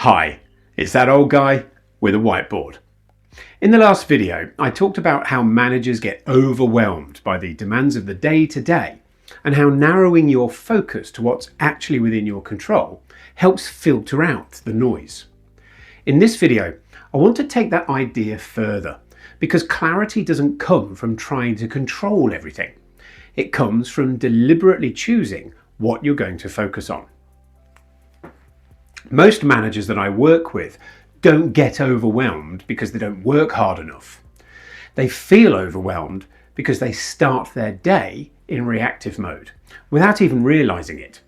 Hi, it's that old guy with a whiteboard. In the last video, I talked about how managers get overwhelmed by the demands of the day to day and how narrowing your focus to what's actually within your control helps filter out the noise. In this video, I want to take that idea further because clarity doesn't come from trying to control everything. It comes from deliberately choosing what you're going to focus on. Most managers that I work with don't get overwhelmed because they don't work hard enough. They feel overwhelmed because they start their day in reactive mode without even realizing it.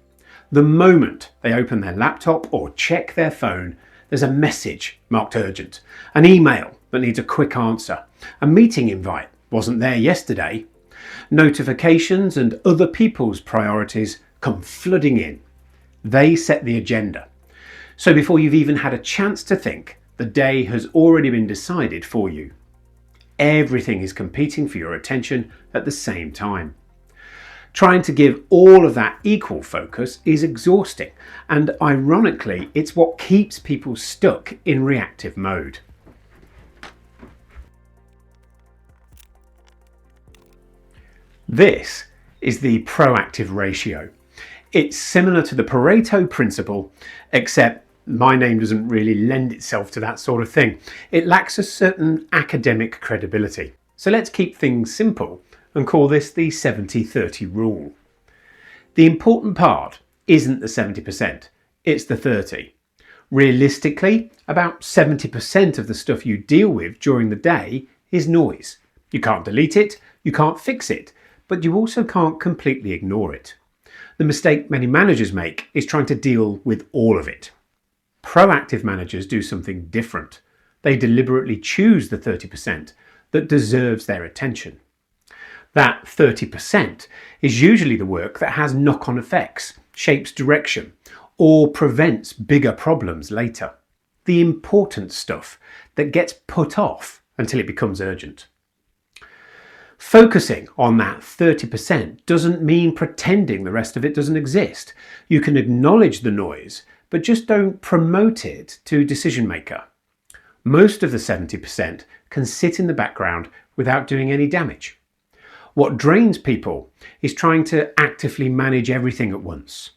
The moment they open their laptop or check their phone, there's a message marked urgent, an email that needs a quick answer, a meeting invite wasn't there yesterday. Notifications and other people's priorities come flooding in. They set the agenda. So before you've even had a chance to think, the day has already been decided for you. Everything is competing for your attention at the same time. Trying to give all of that equal focus is exhausting, and ironically, it's what keeps people stuck in reactive mode. This is the proactive ratio. It's similar to the Pareto principle, except my name doesn't really lend itself to that sort of thing. It lacks a certain academic credibility. So let's keep things simple and call this the 70-30 rule. The important part isn't the 70%, it's the 30. Realistically, about 70% of the stuff you deal with during the day is noise. You can't delete it, you can't fix it, but you also can't completely ignore it. The mistake many managers make is trying to deal with all of it. Proactive managers do something different. They deliberately choose the 30% that deserves their attention. That 30% is usually the work that has knock-on effects, shapes direction, or prevents bigger problems later. The important stuff that gets put off until it becomes urgent. Focusing on that 30% doesn't mean pretending the rest of it doesn't exist. You can acknowledge the noise, but just don't promote it to decision maker. Most of the 70% can sit in the background without doing any damage. What drains people is trying to actively manage everything at once.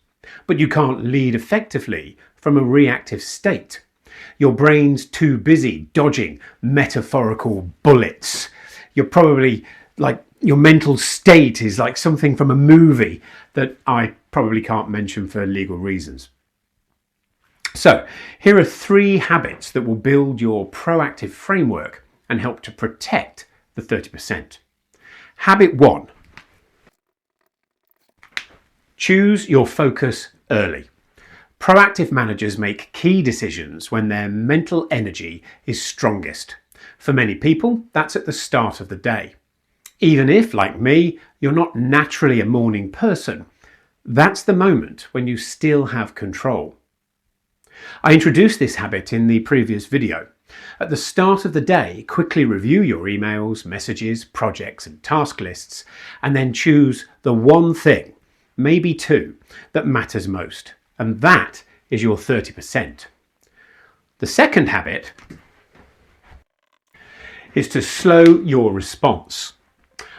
But you can't lead effectively from a reactive state. Your brain's too busy dodging metaphorical bullets. You're probably your mental state is like something from a movie that I probably can't mention for legal reasons. So here are 3 habits that will build your proactive framework and help to protect the 30%. Habit 1. Choose your focus early. Proactive managers make key decisions when their mental energy is strongest. For many people, that's at the start of the day. Even if, like me, you're not naturally a morning person, that's the moment when you still have control. I introduced this habit in the previous video. At the start of the day, quickly review your emails, messages, projects and task lists, and then choose the one thing, maybe 2, that matters most. And that is your 30%. The second habit is to slow your response.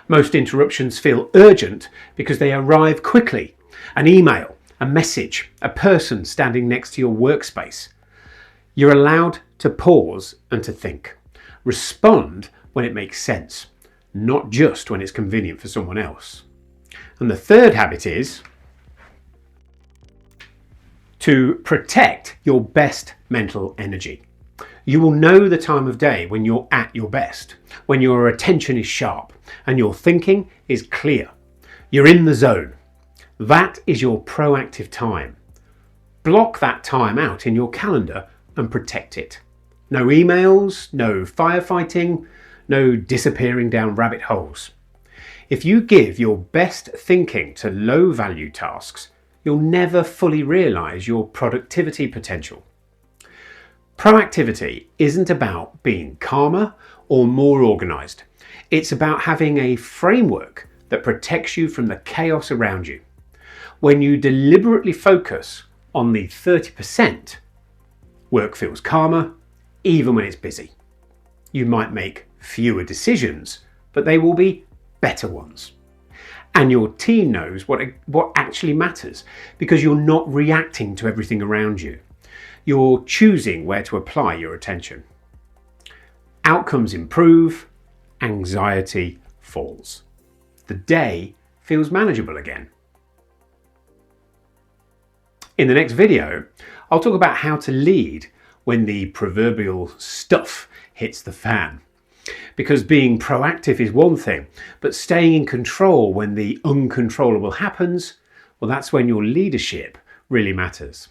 Most interruptions feel urgent because they arrive quickly. An email, a message, a person standing next to your workspace. You're allowed to pause and to think. Respond when it makes sense, not just when it's convenient for someone else. And the third habit is to protect your best mental energy. You will know the time of day when you're at your best, when your attention is sharp and your thinking is clear. You're in the zone. That is your proactive time. Block that time out in your calendar and protect it. No emails, no firefighting, no disappearing down rabbit holes. If you give your best thinking to low-value tasks, you'll never fully realize your productivity potential. Proactivity isn't about being calmer or more organized. It's about having a framework that protects you from the chaos around you. When you deliberately focus on the 30%, Work feels calmer, even when it's busy. You might make fewer decisions, but they will be better ones. And your team knows what actually matters because you're not reacting to everything around you. You're choosing where to apply your attention. Outcomes improve, anxiety falls. The day feels manageable again. In the next video, I'll talk about how to lead when the proverbial stuff hits the fan. Because being proactive is one thing, but staying in control when the uncontrollable happens, well, that's when your leadership really matters.